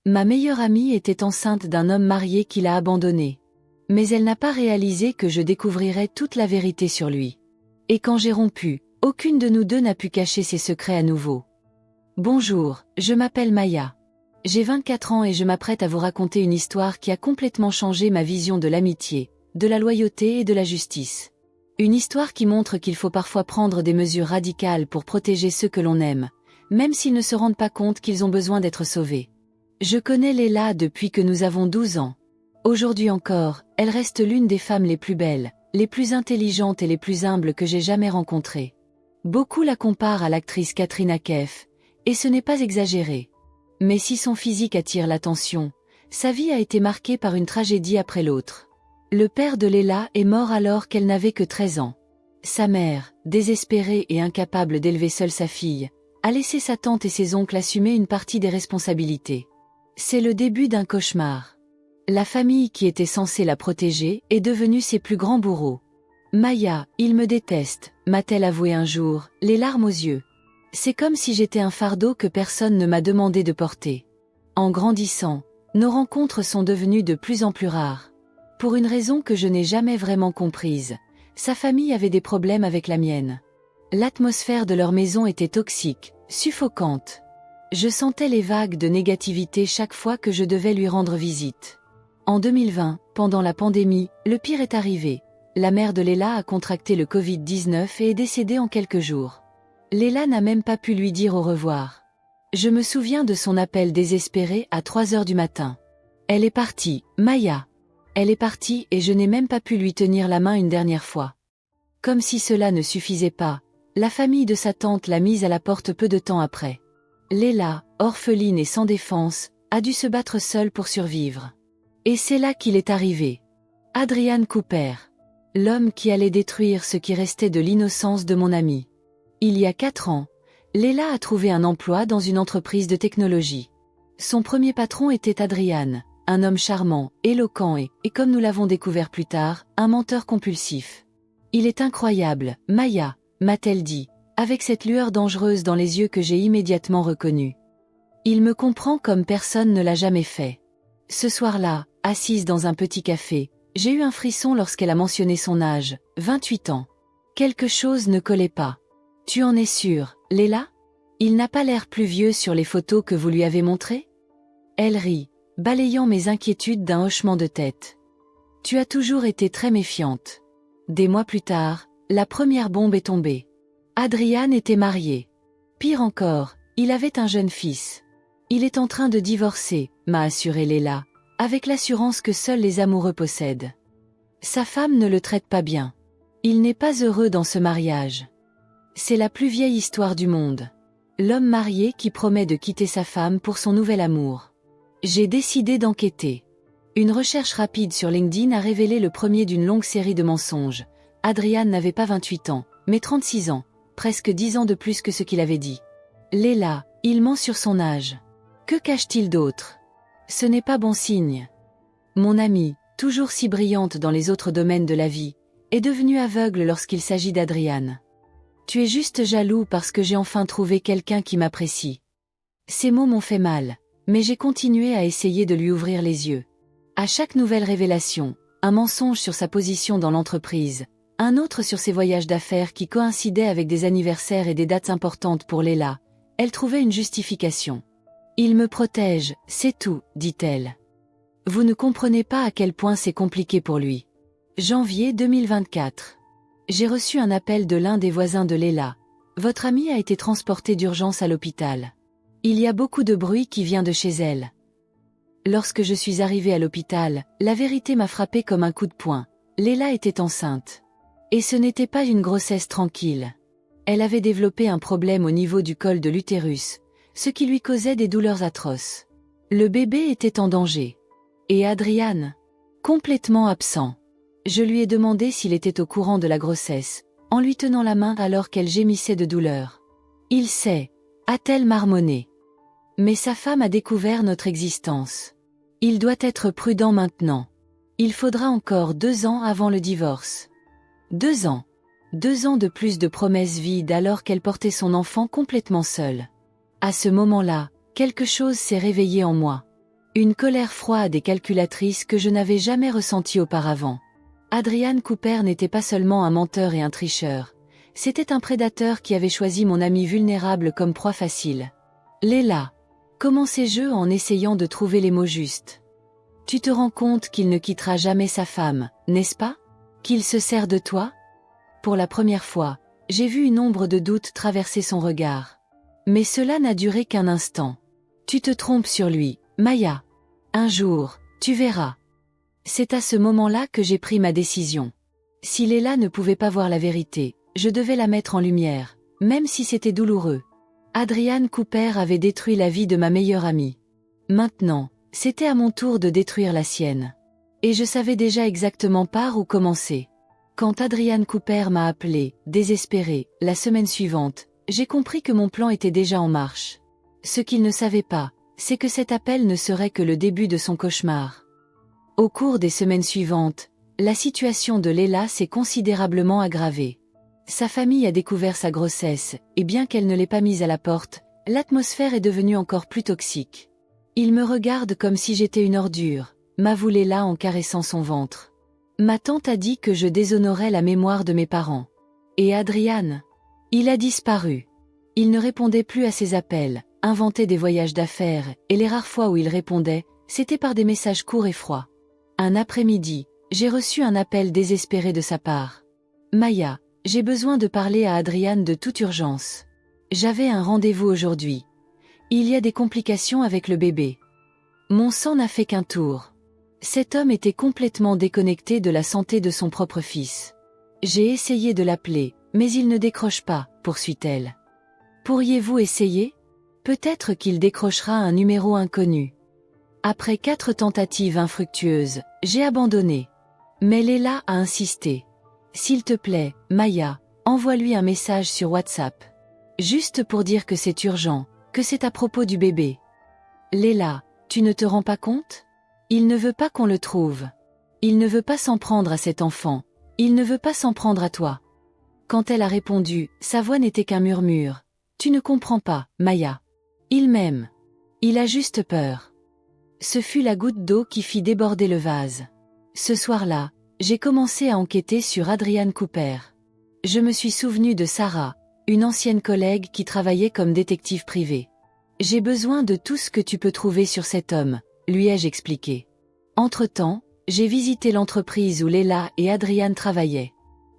Ma meilleure amie était enceinte d'un homme marié qui l'a abandonnée. Mais elle n'a pas réalisé que je découvrirais toute la vérité sur lui. Et quand j'ai rompu, aucune de nous deux n'a pu cacher ses secrets à nouveau. Bonjour, je m'appelle Maya. J'ai 24 ans et je m'apprête à vous raconter une histoire qui a complètement changé ma vision de l'amitié, de la loyauté et de la justice. Une histoire qui montre qu'il faut parfois prendre des mesures radicales pour protéger ceux que l'on aime, même s'ils ne se rendent pas compte qu'ils ont besoin d'être sauvés. Je connais Leila depuis que nous avons 12 ans. Aujourd'hui encore, elle reste l'une des femmes les plus belles, les plus intelligentes et les plus humbles que j'ai jamais rencontrées. Beaucoup la comparent à l'actrice Katrina Kaif, et ce n'est pas exagéré. Mais si son physique attire l'attention, sa vie a été marquée par une tragédie après l'autre. Le père de Leila est mort alors qu'elle n'avait que 13 ans. Sa mère, désespérée et incapable d'élever seule sa fille, a laissé sa tante et ses oncles assumer une partie des responsabilités. C'est le début d'un cauchemar. La famille qui était censée la protéger est devenue ses plus grands bourreaux. Maya, il me déteste, m'a-t-elle avoué un jour, les larmes aux yeux. C'est comme si j'étais un fardeau que personne ne m'a demandé de porter. En grandissant, nos rencontres sont devenues de plus en plus rares. Pour une raison que je n'ai jamais vraiment comprise, sa famille avait des problèmes avec la mienne. L'atmosphère de leur maison était toxique, suffocante. Je sentais les vagues de négativité chaque fois que je devais lui rendre visite. En 2020, pendant la pandémie, le pire est arrivé. La mère de Leila a contracté le Covid-19 et est décédée en quelques jours. Leila n'a même pas pu lui dire au revoir. Je me souviens de son appel désespéré à 3 heures du matin. Elle est partie, Maya. Elle est partie et je n'ai même pas pu lui tenir la main une dernière fois. Comme si cela ne suffisait pas, la famille de sa tante l'a mise à la porte peu de temps après. Leila, orpheline et sans défense, a dû se battre seule pour survivre. Et c'est là qu'il est arrivé. Adrian Cooper. L'homme qui allait détruire ce qui restait de l'innocence de mon ami. Il y a 4 ans, Leila a trouvé un emploi dans une entreprise de technologie. Son premier patron était Adrian, un homme charmant, éloquent et, comme nous l'avons découvert plus tard, un menteur compulsif. Il est incroyable, Maya, m'a-t-elle dit, avec cette lueur dangereuse dans les yeux que j'ai immédiatement reconnue. Il me comprend comme personne ne l'a jamais fait. Ce soir-là, assise dans un petit café, j'ai eu un frisson lorsqu'elle a mentionné son âge, 28 ans. Quelque chose ne collait pas. Tu en es sûre, Leila? Il n'a pas l'air plus vieux sur les photos que vous lui avez montrées? Elle rit, balayant mes inquiétudes d'un hochement de tête. Tu as toujours été très méfiante. Des mois plus tard, la première bombe est tombée. Adrian était marié. Pire encore, il avait un jeune fils. Il est en train de divorcer, m'a assuré Leila, avec l'assurance que seuls les amoureux possèdent. Sa femme ne le traite pas bien. Il n'est pas heureux dans ce mariage. C'est la plus vieille histoire du monde. L'homme marié qui promet de quitter sa femme pour son nouvel amour. J'ai décidé d'enquêter. Une recherche rapide sur LinkedIn a révélé le premier d'une longue série de mensonges. Adrian n'avait pas 28 ans, mais 36 ans, presque 10 ans de plus que ce qu'il avait dit. Leila, il ment sur son âge. Que cache-t-il d'autre? Ce n'est pas bon signe. Mon amie, toujours si brillante dans les autres domaines de la vie, est devenue aveugle lorsqu'il s'agit d'Adrian. Tu es juste jaloux parce que j'ai enfin trouvé quelqu'un qui m'apprécie. Ces mots m'ont fait mal, mais j'ai continué à essayer de lui ouvrir les yeux. À chaque nouvelle révélation, un mensonge sur sa position dans l'entreprise, un autre sur ses voyages d'affaires qui coïncidaient avec des anniversaires et des dates importantes pour Leila, elle trouvait une justification. Il me protège, c'est tout, dit-elle. Vous ne comprenez pas à quel point c'est compliqué pour lui. Janvier 2024. J'ai reçu un appel de l'un des voisins de Leila. Votre amie a été transportée d'urgence à l'hôpital. Il y a beaucoup de bruit qui vient de chez elle. Lorsque je suis arrivée à l'hôpital, la vérité m'a frappée comme un coup de poing. Leila était enceinte. Et ce n'était pas une grossesse tranquille. Elle avait développé un problème au niveau du col de l'utérus, ce qui lui causait des douleurs atroces. Le bébé était en danger. Et Adrian? Complètement absent. Je lui ai demandé s'il était au courant de la grossesse, en lui tenant la main alors qu'elle gémissait de douleur. Il sait, a-t-elle marmonné. Mais sa femme a découvert notre existence. Il doit être prudent maintenant. Il faudra encore 2 ans avant le divorce. 2 ans. 2 ans de plus de promesses vides alors qu'elle portait son enfant complètement seule. À ce moment-là, quelque chose s'est réveillé en moi. Une colère froide et calculatrice que je n'avais jamais ressentie auparavant. Adrian Cooper n'était pas seulement un menteur et un tricheur. C'était un prédateur qui avait choisi mon ami vulnérable comme proie facile. Leila. Commençais-je en essayant de trouver les mots justes. Tu te rends compte qu'il ne quittera jamais sa femme, n'est-ce pas? Qu'il se sert de toi? Pour la première fois, j'ai vu une ombre de doute traverser son regard. Mais cela n'a duré qu'un instant. Tu te trompes sur lui, Maya. Un jour, tu verras. C'est à ce moment-là que j'ai pris ma décision. Si Leila ne pouvait pas voir la vérité, je devais la mettre en lumière, même si c'était douloureux. Adrian Cooper avait détruit la vie de ma meilleure amie. Maintenant, c'était à mon tour de détruire la sienne. Et je savais déjà exactement par où commencer. Quand Adrian Cooper m'a appelé, désespéré, la semaine suivante, j'ai compris que mon plan était déjà en marche. Ce qu'il ne savait pas, c'est que cet appel ne serait que le début de son cauchemar. Au cours des semaines suivantes, la situation de Leila s'est considérablement aggravée. Sa famille a découvert sa grossesse, et bien qu'elle ne l'ait pas mise à la porte, l'atmosphère est devenue encore plus toxique. Il me regarde comme si j'étais une ordure, m'avoue Leila en caressant son ventre. Ma tante a dit que je déshonorais la mémoire de mes parents. Et Adrian? Il a disparu. Il ne répondait plus à ses appels, inventait des voyages d'affaires, et les rares fois où il répondait, c'était par des messages courts et froids. Un après-midi, j'ai reçu un appel désespéré de sa part. Maya, j'ai besoin de parler à Adrian de toute urgence. J'avais un rendez-vous aujourd'hui. Il y a des complications avec le bébé. Mon sang n'a fait qu'un tour. Cet homme était complètement déconnecté de la santé de son propre fils. J'ai essayé de l'appeler, mais il ne décroche pas, poursuit-elle. Pourriez-vous essayer? Peut-être qu'il décrochera un numéro inconnu. Après 4 tentatives infructueuses, j'ai abandonné. Mais Leila a insisté. S'il te plaît, Maya, envoie-lui un message sur WhatsApp. Juste pour dire que c'est urgent, que c'est à propos du bébé. Leila, tu ne te rends pas compte? Il ne veut pas qu'on le trouve. Il ne veut pas s'en prendre à cet enfant. Il ne veut pas s'en prendre à toi. Quand elle a répondu, sa voix n'était qu'un murmure. Tu ne comprends pas, Maya. Il m'aime. Il a juste peur. Ce fut la goutte d'eau qui fit déborder le vase. Ce soir-là, j'ai commencé à enquêter sur Adrian Cooper. Je me suis souvenu de Sarah, une ancienne collègue qui travaillait comme détective privé. J'ai besoin de tout ce que tu peux trouver sur cet homme, lui ai-je expliqué. Entre-temps, j'ai visité l'entreprise où Leila et Adrian travaillaient.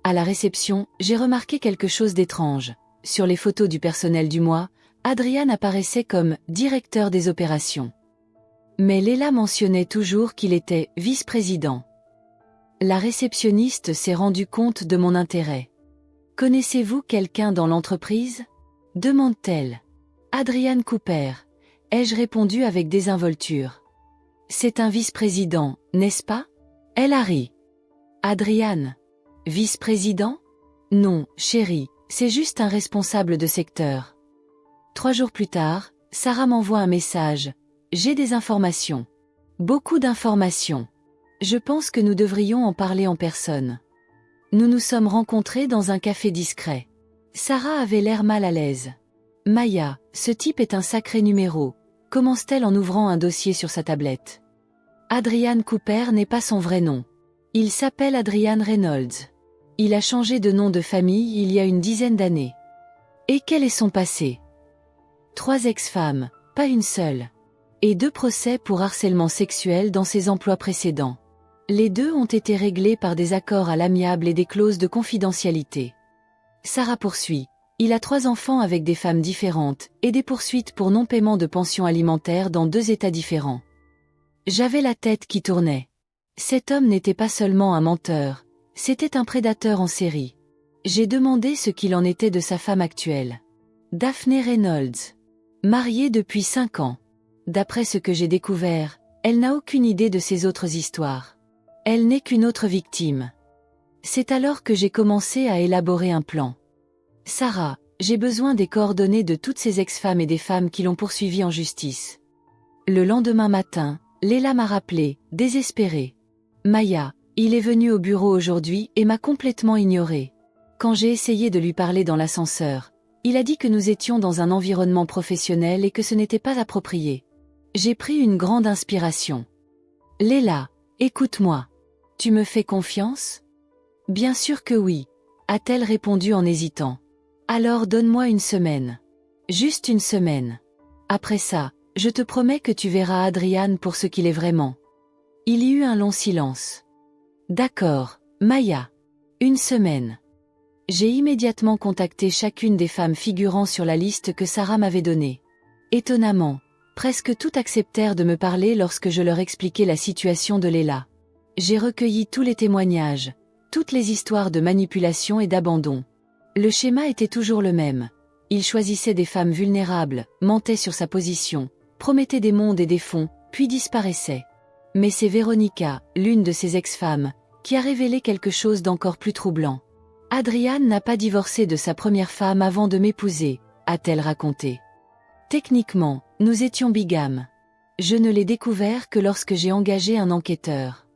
À la réception, j'ai remarqué quelque chose d'étrange. Sur les photos du personnel du mois, Adrian apparaissait comme directeur des opérations. Mais Leila mentionnait toujours qu'il était vice-président. La réceptionniste s'est rendue compte de mon intérêt. Connaissez-vous quelqu'un dans l'entreprise? Demande-t-elle. Adrian Cooper, ai-je répondu avec désinvolture. C'est un vice-président, n'est-ce pas? Elle a ri. Adrian. Vice-président? Non, chérie, c'est juste un responsable de secteur. 3 jours plus tard, Sarah m'envoie un message. J'ai des informations. Beaucoup d'informations. Je pense que nous devrions en parler en personne. Nous nous sommes rencontrés dans un café discret. Sarah avait l'air mal à l'aise. Maya, ce type est un sacré numéro, commence-t-elle en ouvrant un dossier sur sa tablette. Adrian Cooper n'est pas son vrai nom. Il s'appelle Adrian Reynolds. Il a changé de nom de famille il y a une dizaine d'années. Et quel est son passé? 3 ex-femmes, pas une seule. Et 2 procès pour harcèlement sexuel dans ses emplois précédents. Les 2 ont été réglés par des accords à l'amiable et des clauses de confidentialité. Sarah poursuit. Il a 3 enfants avec des femmes différentes, et des poursuites pour non-paiement de pension alimentaire dans 2 États différents. J'avais la tête qui tournait. Cet homme n'était pas seulement un menteur, c'était un prédateur en série. J'ai demandé ce qu'il en était de sa femme actuelle. Daphne Reynolds. Mariée depuis 5 ans. D'après ce que j'ai découvert, elle n'a aucune idée de ses autres histoires. Elle n'est qu'une autre victime. C'est alors que j'ai commencé à élaborer un plan. Sarah, j'ai besoin des coordonnées de toutes ces ex-femmes et des femmes qui l'ont poursuivi en justice. Le lendemain matin, Leila m'a rappelé, désespérée. Maya, il est venu au bureau aujourd'hui et m'a complètement ignorée. Quand j'ai essayé de lui parler dans l'ascenseur, il a dit que nous étions dans un environnement professionnel et que ce n'était pas approprié. J'ai pris une grande inspiration. Léla, écoute-moi. Tu me fais confiance? Bien sûr que oui, a-t-elle répondu en hésitant. Alors donne-moi une semaine. Juste une semaine. Après ça, je te promets que tu verras Adrian pour ce qu'il est vraiment. Il y eut un long silence. D'accord, Maya. Une semaine. J'ai immédiatement contacté chacune des femmes figurant sur la liste que Sarah m'avait donnée. Étonnamment, presque toutes acceptèrent de me parler lorsque je leur expliquai la situation de Léla. J'ai recueilli tous les témoignages, toutes les histoires de manipulation et d'abandon. Le schéma était toujours le même. Il choisissait des femmes vulnérables, mentait sur sa position, promettait des mondes et des fonds, puis disparaissait. Mais c'est Véronica, l'une de ses ex-femmes, qui a révélé quelque chose d'encore plus troublant. Adrian n'a pas divorcé de sa première femme avant de m'épouser, a-t-elle raconté. Techniquement, nous étions bigames. Je ne l'ai découvert que lorsque j'ai engagé un enquêteur.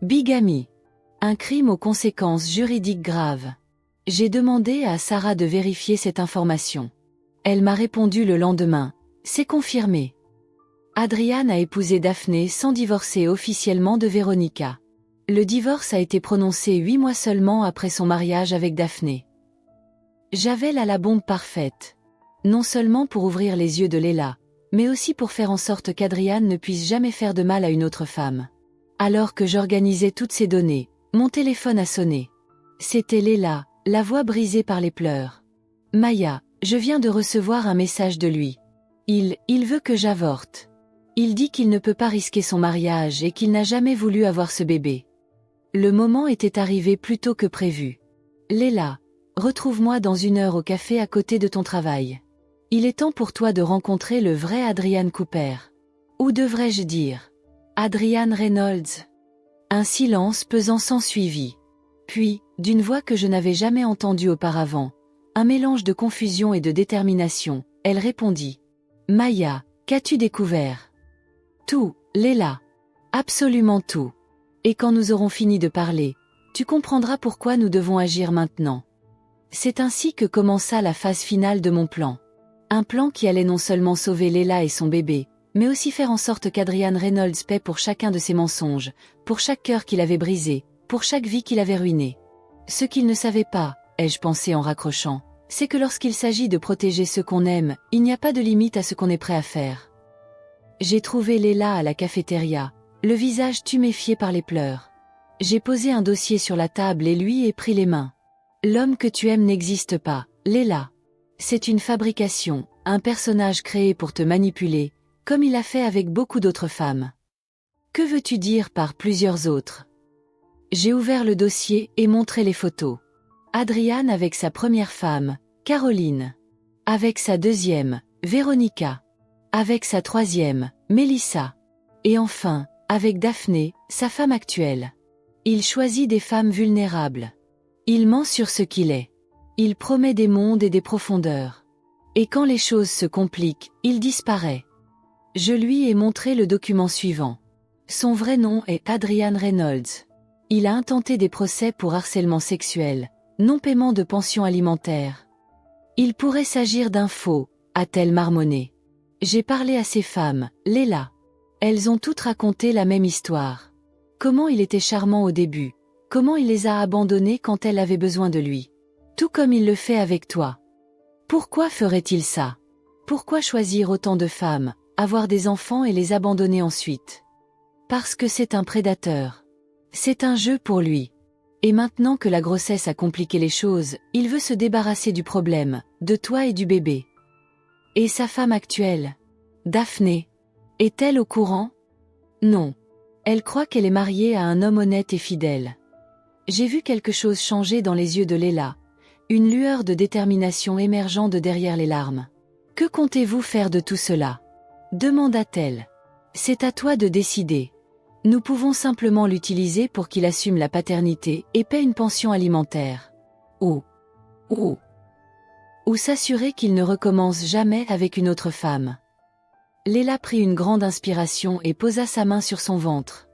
Bigamie. Un crime aux conséquences juridiques graves. J'ai demandé à Sarah de vérifier cette information. Elle m'a répondu le lendemain. C'est confirmé. Adrian a épousé Daphné sans divorcer officiellement de Véronica. Le divorce a été prononcé 8 mois seulement après son mariage avec Daphné. J'avais là la bombe parfaite. Non seulement pour ouvrir les yeux de Léla, mais aussi pour faire en sorte qu'Adrian ne puisse jamais faire de mal à une autre femme. Alors que j'organisais toutes ces données, mon téléphone a sonné. C'était Léla, la voix brisée par les pleurs. Maya, je viens de recevoir un message de lui. Il veut que j'avorte. Il dit qu'il ne peut pas risquer son mariage et qu'il n'a jamais voulu avoir ce bébé. Le moment était arrivé plus tôt que prévu. Léla, retrouve-moi dans 1 heure au café à côté de ton travail. Il est temps pour toi de rencontrer le vrai Adrian Cooper. Ou devrais-je dire Adrian Reynolds? Un silence pesant s'ensuivit. Puis, d'une voix que je n'avais jamais entendue auparavant, un mélange de confusion et de détermination, elle répondit. Maya, qu'as-tu découvert? Tout, Léla. Absolument tout. Et quand nous aurons fini de parler, tu comprendras pourquoi nous devons agir maintenant. C'est ainsi que commença la phase finale de mon plan. Un plan qui allait non seulement sauver Léla et son bébé, mais aussi faire en sorte qu'Adrian Reynolds paie pour chacun de ses mensonges, pour chaque cœur qu'il avait brisé, pour chaque vie qu'il avait ruinée. Ce qu'il ne savait pas, ai-je pensé en raccrochant, c'est que lorsqu'il s'agit de protéger ceux qu'on aime, il n'y a pas de limite à ce qu'on est prêt à faire. J'ai trouvé Léla à la cafétéria, le visage tuméfié par les pleurs. J'ai posé un dossier sur la table et lui ai pris les mains. L'homme que tu aimes n'existe pas, Léla. C'est une fabrication, un personnage créé pour te manipuler, comme il a fait avec beaucoup d'autres femmes. Que veux-tu dire par plusieurs autres? J'ai ouvert le dossier et montré les photos. Adrian avec sa première femme, Caroline. Avec sa deuxième, Véronica. Avec sa troisième, Mélissa. Et enfin, avec Daphné, sa femme actuelle. Il choisit des femmes vulnérables. Il ment sur ce qu'il est. Il promet des mondes et des profondeurs. Et quand les choses se compliquent, il disparaît. Je lui ai montré le document suivant. Son vrai nom est Adrian Reynolds. Il a intenté des procès pour harcèlement sexuel, non-paiement de pension alimentaire. Il pourrait s'agir d'un faux, a-t-elle marmonné. J'ai parlé à ces femmes, Léla. Elles ont toutes raconté la même histoire. Comment il était charmant au début, comment il les a abandonnées quand elles avaient besoin de lui. Tout comme il le fait avec toi. Pourquoi ferait-il ça? Pourquoi choisir autant de femmes, avoir des enfants et les abandonner ensuite? Parce que c'est un prédateur. C'est un jeu pour lui. Et maintenant que la grossesse a compliqué les choses, il veut se débarrasser du problème, de toi et du bébé. Et sa femme actuelle, Daphné, est-elle au courant? Non. Elle croit qu'elle est mariée à un homme honnête et fidèle. J'ai vu quelque chose changer dans les yeux de Léla, une lueur de détermination émergeant de derrière les larmes. Que comptez-vous faire de tout cela? Demanda-t-elle. C'est à toi de décider. Nous pouvons simplement l'utiliser pour qu'il assume la paternité et paie une pension alimentaire. Ou s'assurer qu'il ne recommence jamais avec une autre femme. Léla prit une grande inspiration et posa sa main sur son ventre.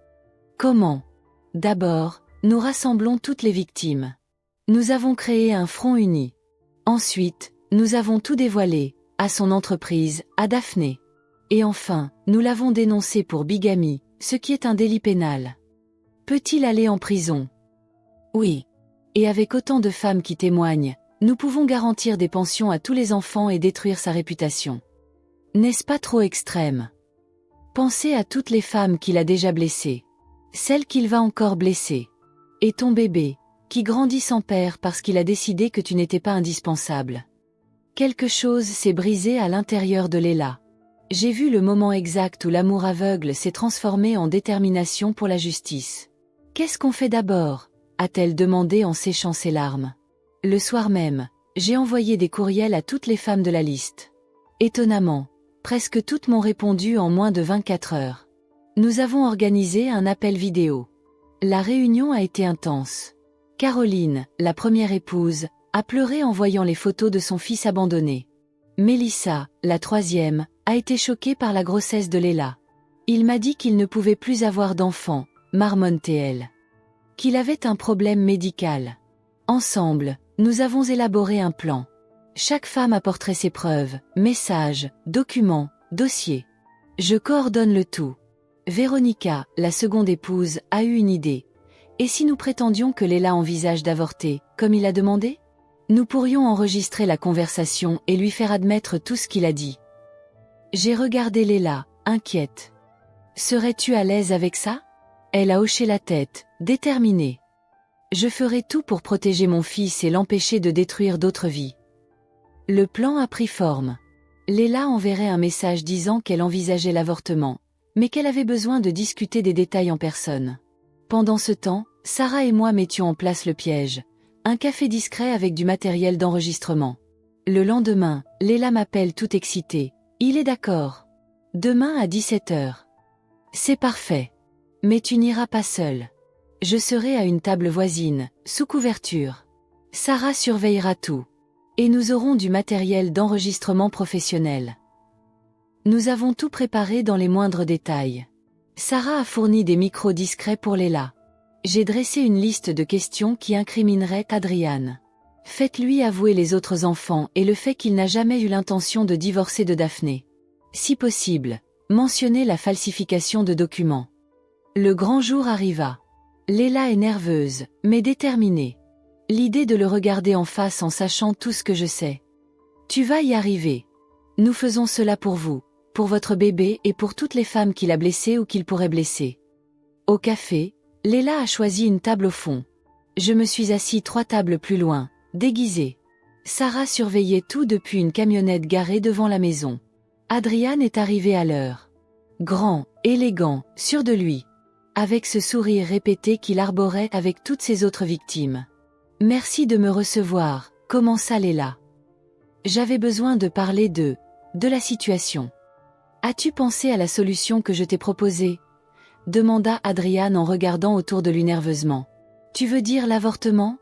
Comment? D'abord, nous rassemblons toutes les victimes. Nous avons créé un front uni. Ensuite, nous avons tout dévoilé, à son entreprise, à Daphné. Et enfin, nous l'avons dénoncé pour bigamie, ce qui est un délit pénal. Peut-il aller en prison? Oui. Et avec autant de femmes qui témoignent, nous pouvons garantir des pensions à tous les enfants et détruire sa réputation. N'est-ce pas trop extrême? Pensez à toutes les femmes qu'il a déjà blessées. Celles qu'il va encore blesser. Et ton bébé, qui grandit sans père parce qu'il a décidé que tu n'étais pas indispensable. Quelque chose s'est brisé à l'intérieur de Léla. J'ai vu le moment exact où l'amour aveugle s'est transformé en détermination pour la justice. Qu'est-ce qu'on fait d'abord? A-t-elle demandé en séchant ses larmes. Le soir même, j'ai envoyé des courriels à toutes les femmes de la liste. Étonnamment, presque toutes m'ont répondu en moins de 24 heures. Nous avons organisé un appel vidéo. La réunion a été intense. Caroline, la première épouse, a pleuré en voyant les photos de son fils abandonné. Mélissa, la troisième, a été choquée par la grossesse de Léla. Il m'a dit qu'il ne pouvait plus avoir d'enfant, marmonne-t-elle. Qu'il avait un problème médical. Ensemble, nous avons élaboré un plan. Chaque femme apporterait ses preuves, messages, documents, dossiers. Je coordonne le tout. Véronica, la seconde épouse, a eu une idée. Et si nous prétendions que Léla envisage d'avorter, comme il a demandé? Nous pourrions enregistrer la conversation et lui faire admettre tout ce qu'il a dit. J'ai regardé Léla, inquiète. Serais-tu à l'aise avec ça? Elle a hoché la tête, déterminée. Je ferai tout pour protéger mon fils et l'empêcher de détruire d'autres vies. Le plan a pris forme. Léla enverrait un message disant qu'elle envisageait l'avortement, mais qu'elle avait besoin de discuter des détails en personne. Pendant ce temps, Sarah et moi mettions en place le piège, un café discret avec du matériel d'enregistrement. Le lendemain, Léla m'appelle toute excitée. Il est d'accord. Demain à 17 heures. C'est parfait. Mais tu n'iras pas seule. Je serai à une table voisine, sous couverture. Sarah surveillera tout. Et nous aurons du matériel d'enregistrement professionnel. Nous avons tout préparé dans les moindres détails. Sarah a fourni des micros discrets pour Léla. J'ai dressé une liste de questions qui incrimineraient Adrian. Faites-lui avouer les autres enfants et le fait qu'il n'a jamais eu l'intention de divorcer de Daphné. Si possible, mentionnez la falsification de documents. Le grand jour arriva. Léla est nerveuse, mais déterminée. L'idée de le regarder en face en sachant tout ce que je sais. Tu vas y arriver. Nous faisons cela pour vous, pour votre bébé et pour toutes les femmes qu'il a blessées ou qu'il pourrait blesser. Au café, Léla a choisi une table au fond. Je me suis assis 3 tables plus loin, déguisée. Sarah surveillait tout depuis une camionnette garée devant la maison. Adrian est arrivé à l'heure. Grand, élégant, sûr de lui. Avec ce sourire répété qu'il arborait avec toutes ses autres victimes. Merci de me recevoir, commença Léla. J'avais besoin de parler de la situation. As-tu pensé à la solution que je t'ai proposée? Demanda Adrian en regardant autour de lui nerveusement. Tu veux dire l'avortement?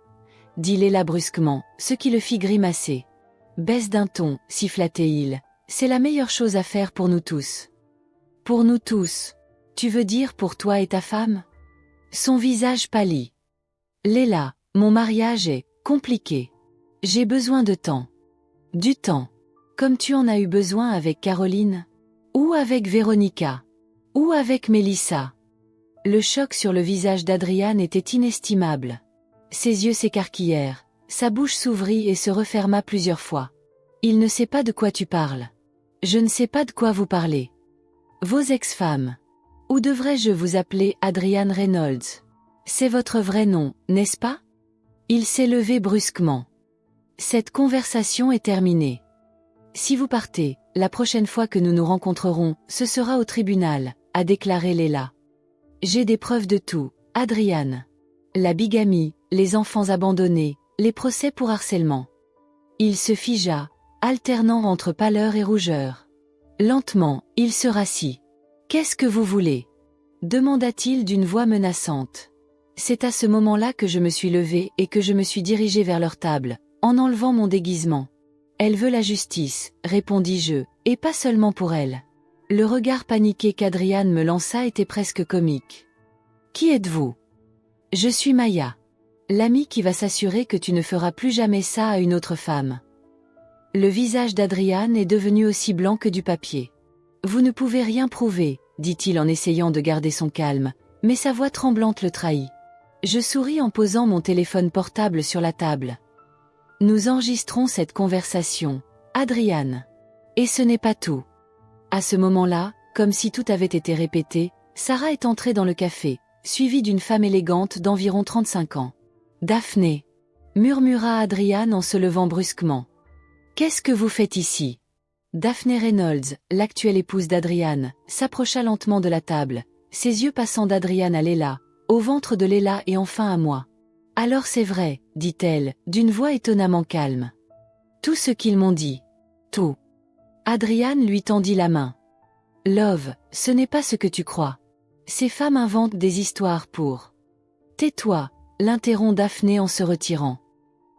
Dit Léla brusquement, ce qui le fit grimacer. Baisse d'un ton, siffla-t-il. C'est la meilleure chose à faire pour nous tous. Pour nous tous. Tu veux dire pour toi et ta femme? Son visage pâlit. Léla, mon mariage est compliqué. J'ai besoin de temps. Du temps. Comme tu en as eu besoin avec Caroline? Ou avec Véronica? Ou avec Mélissa? Le choc sur le visage d'Adrian était inestimable. Ses yeux s'écarquillèrent, sa bouche s'ouvrit et se referma plusieurs fois. Il ne sait pas de quoi tu parles. Je ne sais pas de quoi vous parlez. Vos ex-femmes. Ou devrais-je vous appeler Adrian Reynolds? C'est votre vrai nom, n'est-ce pas? Il s'est levé brusquement. Cette conversation est terminée. Si vous partez, la prochaine fois que nous nous rencontrerons, ce sera au tribunal, a déclaré Léla. J'ai des preuves de tout, Adrian. La bigamie, les enfants abandonnés, les procès pour harcèlement. Il se figea, alternant entre pâleur et rougeur. Lentement, il se rassit. Qu'est-ce que vous voulez? Demanda-t-il d'une voix menaçante. C'est à ce moment-là que je me suis levée et que je me suis dirigée vers leur table, en enlevant mon déguisement. Elle veut la justice, répondis-je, et pas seulement pour elle. Le regard paniqué qu'Adrian me lança était presque comique. Qui êtes-vous? Je suis Maya. L'amie qui va s'assurer que tu ne feras plus jamais ça à une autre femme. Le visage d'Adrian est devenu aussi blanc que du papier. Vous ne pouvez rien prouver, dit-il en essayant de garder son calme, mais sa voix tremblante le trahit. Je souris en posant mon téléphone portable sur la table. Nous enregistrons cette conversation, Adrian. Et ce n'est pas tout. À ce moment-là, comme si tout avait été répété, Sarah est entrée dans le café, suivie d'une femme élégante d'environ 35 ans. Daphné, murmura Adrian en se levant brusquement. Qu'est-ce que vous faites ici? Daphné Reynolds, l'actuelle épouse d'Adrian, s'approcha lentement de la table, ses yeux passant d'Adrian à Léla, au ventre de Léla et enfin à moi. Alors c'est vrai, dit-elle, d'une voix étonnamment calme. Tout ce qu'ils m'ont dit. Tout. Adrian lui tendit la main. Love, ce n'est pas ce que tu crois. Ces femmes inventent des histoires pour... Tais-toi, l'interrompt Daphné en se retirant.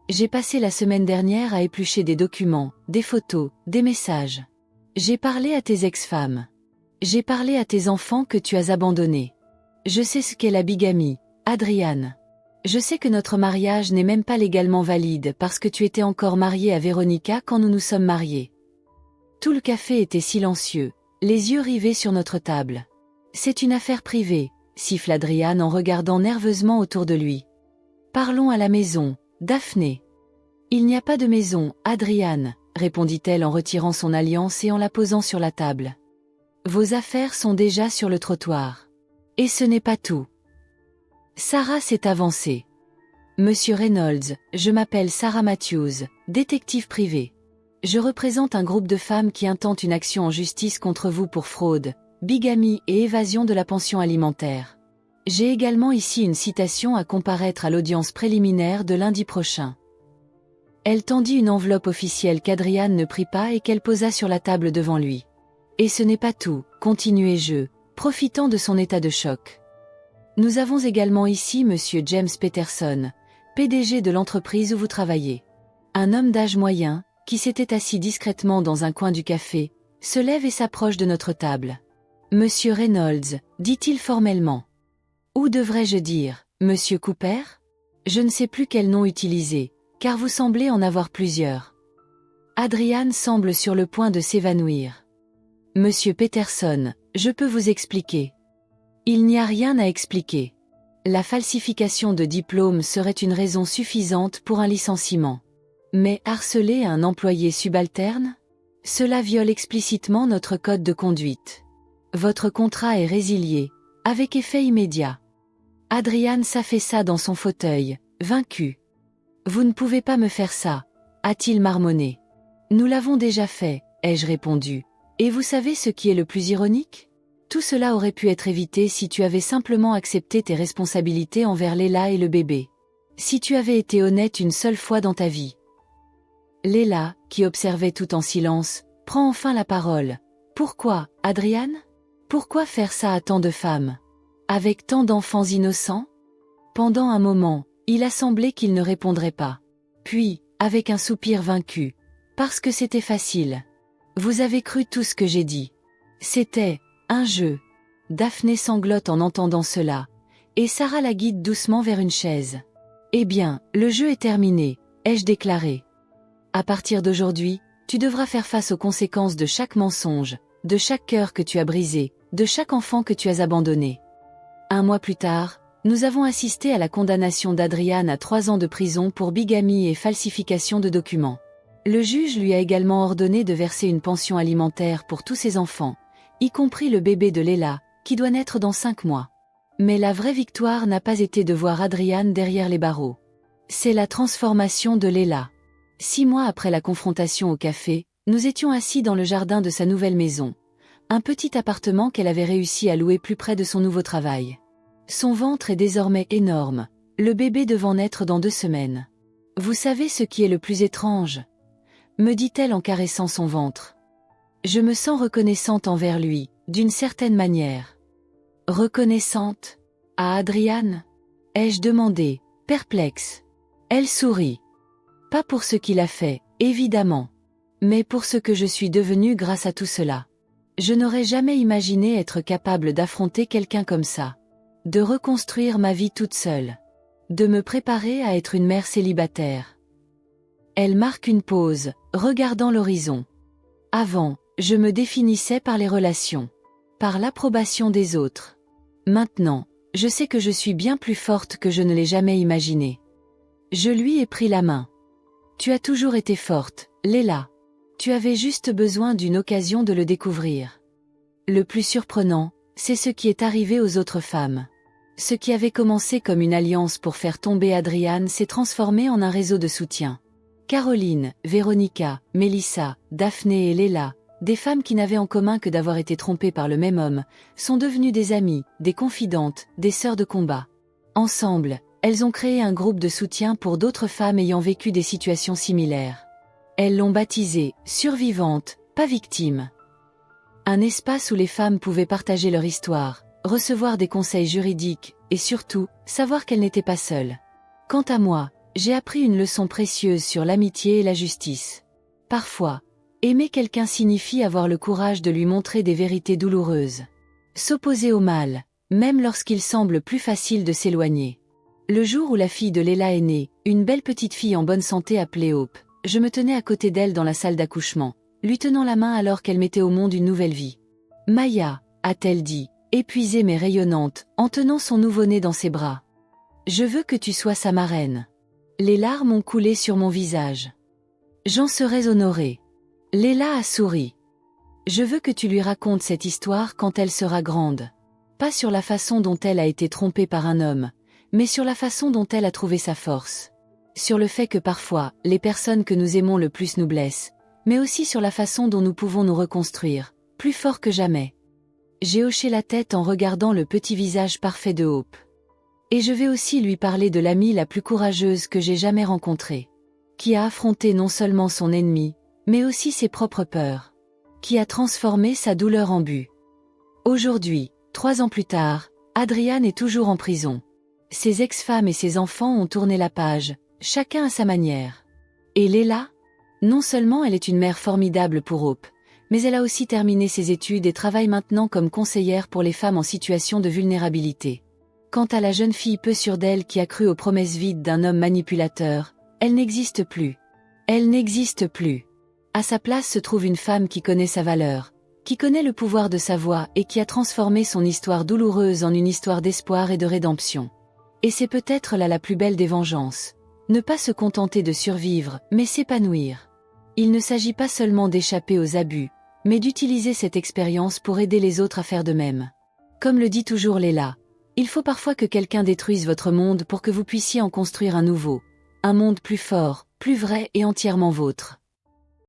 J'ai passé la semaine dernière à éplucher des documents, des photos, des messages. J'ai parlé à tes ex-femmes. J'ai parlé à tes enfants que tu as abandonnés. Je sais ce qu'est la bigamie, Adrian. Je sais que notre mariage n'est même pas légalement valide parce que tu étais encore marié à Véronica quand nous nous sommes mariés. Tout le café était silencieux, les yeux rivés sur notre table. C'est une affaire privée, siffle Adrian en regardant nerveusement autour de lui. Parlons à la maison, Daphné. Il n'y a pas de maison, Adrian, répondit-elle en retirant son alliance et en la posant sur la table. Vos affaires sont déjà sur le trottoir. Et ce n'est pas tout. Sarah s'est avancée. Monsieur Reynolds, je m'appelle Sarah Matthews, détective privée. Je représente un groupe de femmes qui intentent une action en justice contre vous pour fraude, bigamie et évasion de la pension alimentaire. J'ai également ici une citation à comparaître à l'audience préliminaire de lundi prochain. Elle tendit une enveloppe officielle qu'Adrian ne prit pas et qu'elle posa sur la table devant lui. Et ce n'est pas tout, continuai-je, profitant de son état de choc. Nous avons également ici Monsieur James Peterson, PDG de l'entreprise où vous travaillez. Un homme d'âge moyen, qui s'était assis discrètement dans un coin du café, se lève et s'approche de notre table. Monsieur Reynolds, dit-il formellement. Ou devrais-je dire, Monsieur Cooper? Je ne sais plus quel nom utiliser, car vous semblez en avoir plusieurs. Adrian semble sur le point de s'évanouir. Monsieur Peterson, je peux vous expliquer. Il n'y a rien à expliquer. La falsification de diplôme serait une raison suffisante pour un licenciement. Mais harceler un employé subalterne? Cela viole explicitement notre code de conduite. Votre contrat est résilié, avec effet immédiat. Adrian s'affaissa dans son fauteuil, vaincu. Vous ne pouvez pas me faire ça, a-t-il marmonné. Nous l'avons déjà fait, ai-je répondu. Et vous savez ce qui est le plus ironique? Tout cela aurait pu être évité si tu avais simplement accepté tes responsabilités envers Léla et le bébé. Si tu avais été honnête une seule fois dans ta vie. Léla, qui observait tout en silence, prend enfin la parole. Pourquoi, Adrian? Pourquoi faire ça à tant de femmes? Avec tant d'enfants innocents? Pendant un moment, il a semblé qu'il ne répondrait pas. Puis, avec un soupir vaincu. Parce que c'était facile. Vous avez cru tout ce que j'ai dit. C'était un jeu. Daphné sanglote en entendant cela, et Sarah la guide doucement vers une chaise. Eh bien, le jeu est terminé, ai-je déclaré. À partir d'aujourd'hui, tu devras faire face aux conséquences de chaque mensonge, de chaque cœur que tu as brisé, de chaque enfant que tu as abandonné. Un mois plus tard, nous avons assisté à la condamnation d'Adrian à 3 ans de prison pour bigamie et falsification de documents. Le juge lui a également ordonné de verser une pension alimentaire pour tous ses enfants, y compris le bébé de Léla, qui doit naître dans 5 mois. Mais la vraie victoire n'a pas été de voir Adrian derrière les barreaux. C'est la transformation de Léla. 6 mois après la confrontation au café, nous étions assis dans le jardin de sa nouvelle maison. Un petit appartement qu'elle avait réussi à louer plus près de son nouveau travail. Son ventre est désormais énorme, le bébé devant naître dans 2 semaines. Vous savez ce qui est le plus étrange? Me dit-elle en caressant son ventre. Je me sens reconnaissante envers lui, d'une certaine manière. Reconnaissante? À Adrian? Ai-je demandé, perplexe. Elle sourit. Pas pour ce qu'il a fait, évidemment. Mais pour ce que je suis devenue grâce à tout cela. Je n'aurais jamais imaginé être capable d'affronter quelqu'un comme ça. De reconstruire ma vie toute seule. De me préparer à être une mère célibataire. Elle marque une pause, regardant l'horizon. Avant, Je me définissais par les relations, par l'approbation des autres. Maintenant, je sais que je suis bien plus forte que je ne l'ai jamais imaginé. Je lui ai pris la main. Tu as toujours été forte, Léla. Tu avais juste besoin d'une occasion de le découvrir. Le plus surprenant, c'est ce qui est arrivé aux autres femmes. Ce qui avait commencé comme une alliance pour faire tomber Adriane s'est transformé en un réseau de soutien. Caroline, Véronica, Mélissa, Daphné et Léla, des femmes qui n'avaient en commun que d'avoir été trompées par le même homme, sont devenues des amies, des confidentes, des sœurs de combat. Ensemble, elles ont créé un groupe de soutien pour d'autres femmes ayant vécu des situations similaires. Elles l'ont baptisé « Survivantes, pas victimes ». Un espace où les femmes pouvaient partager leur histoire, recevoir des conseils juridiques, et surtout, savoir qu'elles n'étaient pas seules. Quant à moi, j'ai appris une leçon précieuse sur l'amitié et la justice. Parfois, aimer quelqu'un signifie avoir le courage de lui montrer des vérités douloureuses. S'opposer au mal, même lorsqu'il semble plus facile de s'éloigner. Le jour où la fille de Léla est née, une belle petite fille en bonne santé appelée Hope, je me tenais à côté d'elle dans la salle d'accouchement, lui tenant la main alors qu'elle mettait au monde une nouvelle vie. « Maya », a-t-elle dit, épuisée mais rayonnante, en tenant son nouveau-né dans ses bras. « Je veux que tu sois sa marraine. » Les larmes ont coulé sur mon visage. J'en serais honorée. Léla a souri. « Je veux que tu lui racontes cette histoire quand elle sera grande. Pas sur la façon dont elle a été trompée par un homme, mais sur la façon dont elle a trouvé sa force. Sur le fait que parfois, les personnes que nous aimons le plus nous blessent, mais aussi sur la façon dont nous pouvons nous reconstruire, plus fort que jamais. » J'ai hoché la tête en regardant le petit visage parfait de Hope. Et je vais aussi lui parler de l'amie la plus courageuse que j'ai jamais rencontrée. Qui a affronté non seulement son ennemi, mais aussi ses propres peurs. Qui a transformé sa douleur en but. Aujourd'hui, 3 ans plus tard, Adriane est toujours en prison. Ses ex-femmes et ses enfants ont tourné la page, chacun à sa manière. Et Léla? Non seulement elle est une mère formidable pour Hope, mais elle a aussi terminé ses études et travaille maintenant comme conseillère pour les femmes en situation de vulnérabilité. Quant à la jeune fille peu sûre d'elle qui a cru aux promesses vides d'un homme manipulateur, elle n'existe plus. Elle n'existe plus. À sa place se trouve une femme qui connaît sa valeur, qui connaît le pouvoir de sa voix et qui a transformé son histoire douloureuse en une histoire d'espoir et de rédemption. Et c'est peut-être là la plus belle des vengeances. Ne pas se contenter de survivre, mais s'épanouir. Il ne s'agit pas seulement d'échapper aux abus, mais d'utiliser cette expérience pour aider les autres à faire de même. Comme le dit toujours Léla, il faut parfois que quelqu'un détruise votre monde pour que vous puissiez en construire un nouveau. Un monde plus fort, plus vrai et entièrement vôtre.